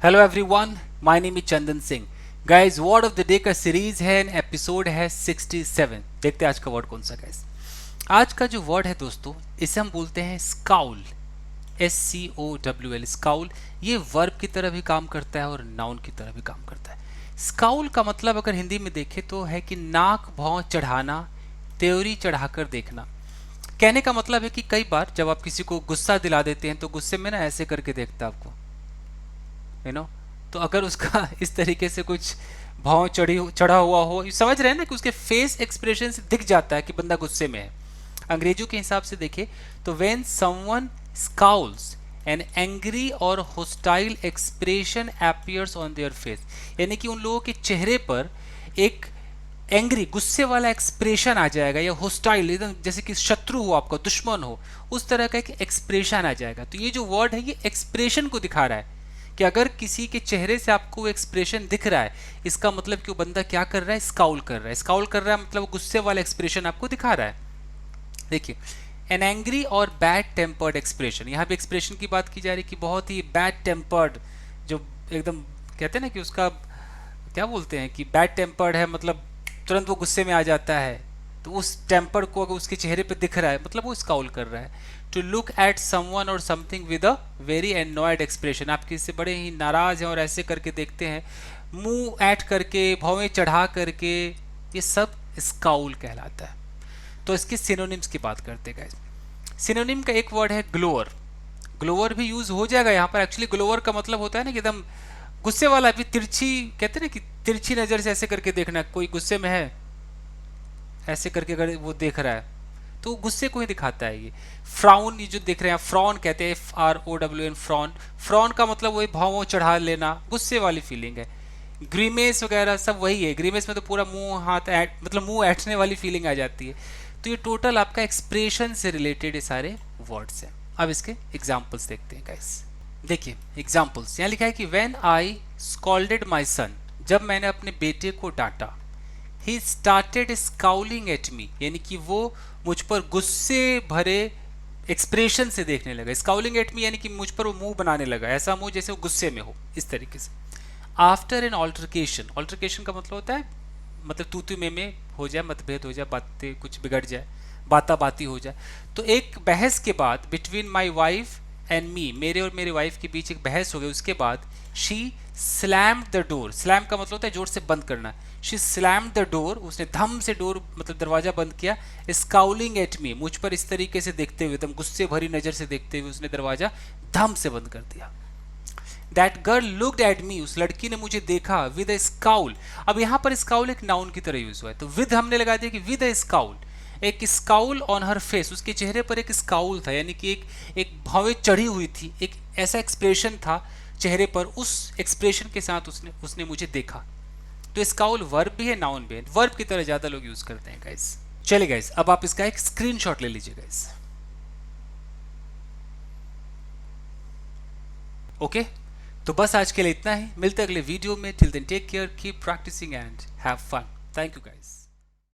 Hello everyone, my name is Chandan Singh. Guys, word of the day का series है, episode है 67। देखते हैं आज का वर्ड कौन सा। गाइस, आज का जो वर्ड है दोस्तों, इसे हम बोलते हैं स्काउल। SCOWL, scowl. ये वर्ब की तरह भी काम करता है और नाउन की तरह भी काम करता है। स्काउल का मतलब अगर हिंदी में देखें तो है कि नाक भौं चढ़ाना, त्योरी चढ़ाकर देखना। कहने का मतलब है कि कई बार जब आप किसी को गुस्सा दिला देते हैं तो गुस्से में ना ऐसे करके देखता है आपको, यू नो। तो अगर उसका इस तरीके से कुछ भाव चढ़ा हुआ हो, समझ रहे हैं ना कि उसके फेस एक्सप्रेशन से दिख जाता है कि बंदा गुस्से में है। अंग्रेजों के हिसाब से देखें तो व्हेन समवन स्काउल्स एन एंग्री और hostile expression appears on their face, यानी कि उन लोगों के चेहरे पर एक एंग्री, गुस्से वाला एक्सप्रेशन आ जाएगा, या होस्टाइल, एकदम जैसे कि शत्रु हो, आपका दुश्मन हो, उस तरह का एक एक्सप्रेशन आ जाएगा। तो ये जो वर्ड है ये एक्सप्रेशन को दिखा रहा है कि अगर किसी के चेहरे से आपको एक्सप्रेशन दिख रहा है, इसका मतलब कि वो बंदा क्या कर रहा है, स्काउल कर रहा है। स्काउल कर रहा है मतलब गुस्से वाला एक्सप्रेशन आपको दिखा रहा है। देखिए, एन एंग्री और बैड टेम्पर्ड एक्सप्रेशन, यहाँ पे एक्सप्रेशन की बात की जा रही है कि बहुत ही बैड टेम्पर्ड, जो एकदम कहते हैं ना कि उसका क्या बोलते हैं कि बैड टेम्पर्ड है, मतलब तुरंत वो गुस्से में आ जाता है। तो उस टेम्पर को अगर उसके चेहरे पे दिख रहा है मतलब वो स्काउल कर रहा है। टू लुक एट समवन और something with a very annoyed expression, आप किसी से बड़े ही नाराज हैं और ऐसे करके देखते हैं, मुंह ऐट करके, भौवें चढ़ा करके, ये सब स्काउल कहलाता है। तो इसके सिनोनिम्स की बात करते हैं गाइस। सिनोनिम का एक वर्ड है ग्लोअर। ग्लोअर भी यूज हो जाएगा यहाँ पर। एक्चुअली ग्लोअर का मतलब होता है ना कि एकदम गुस्से वाला, भी तिरछी, कहते हैं ना कि तिरछी नजर से ऐसे करके देखना, कोई गुस्से में है ऐसे करके अगर वो देख रहा है तो गुस्से को ही दिखाता है। ये फ्राउन, ये जो देख रहे हैं फ्रॉन कहते हैं, FROWN, फ्रॉन। फ्रॉन का मतलब वही भावों चढ़ा लेना, गुस्से वाली फीलिंग है। ग्रीमेस वगैरह सब वही है। ग्रीमेस में तो पूरा मुंह हाथ ऐट, मतलब मुंह ऐठने वाली फीलिंग आ जाती है। तो ये टोटल आपका एक्सप्रेशन से रिलेटेड ये सारे वर्ड्स हैं। अब इसके एग्जाम्पल्स देखते हैं गाइस। देखिए एग्जाम्पल्स, यहाँ लिखा है कि व्हेन आई स्कॉल्डेड माई सन, जब मैंने अपने बेटे को डांटा। ही स्टार्टेड स्काउलिंग एट मी, यानी कि वो मुझ पर गुस्से भरे एक्सप्रेशन से देखने लगा। स्काउलिंग एट मी यानी कि मुझ पर वो मुंह बनाने लगा, ऐसा मुंह जैसे वो गुस्से में हो, इस तरीके से। आफ्टर एन ऑल्टरकेशन, ऑल्टरकेशन का मतलब होता है मतलब तू तू में हो जाए, मतभेद हो जाए, बातें कुछ बिगड़ जाए, बाता बाती हो जाए। तो एक बहस के बाद, between my wife and me, मेरे और मेरे वाइफ के बीच एक बहस हो गई, उसके बाद she slammed the door. Slam का मतलब होता है जोर से बंद करना। शी स्लैम्ड द डोर, उसने धम से डोर मतलब दरवाजा बंद किया। स्काउलिंग एट मी, मुझ पर इस तरीके से देखते हुए, एकदम गुस्से भरी नजर से देखते हुए उसने दरवाजा धम से बंद कर दिया। That girl looked at me, उस लड़की ने मुझे देखा, विद ए स्काउल। अब यहाँ पर स्काउल एक नाउन की तरह यूज हुआ है, तो विद हमने लगा दिया कि विद ए स्काउल, एक स्काउल ऑन हर फेस, उसके चेहरे पर एक स्काउल था, यानी कि एक भावें चढ़ी हुई थी, एक ऐसा एक्सप्रेशन था चेहरे पर, उस एक्सप्रेशन के साथ उसने उसने मुझे देखा। तो स्काउल वर्ब भी है, नाउन भी है। वर्ब की तरह ज्यादा लोग यूज करते हैं गाइस। चलिए गाइस, अब आप इसका एक स्क्रीनशॉट ले लीजिए गाइस। ओके, तो बस आज के लिए इतना ही। मिलते हैं अगले वीडियो में। Till then take care, keep practicing and have fun. Thank you guys.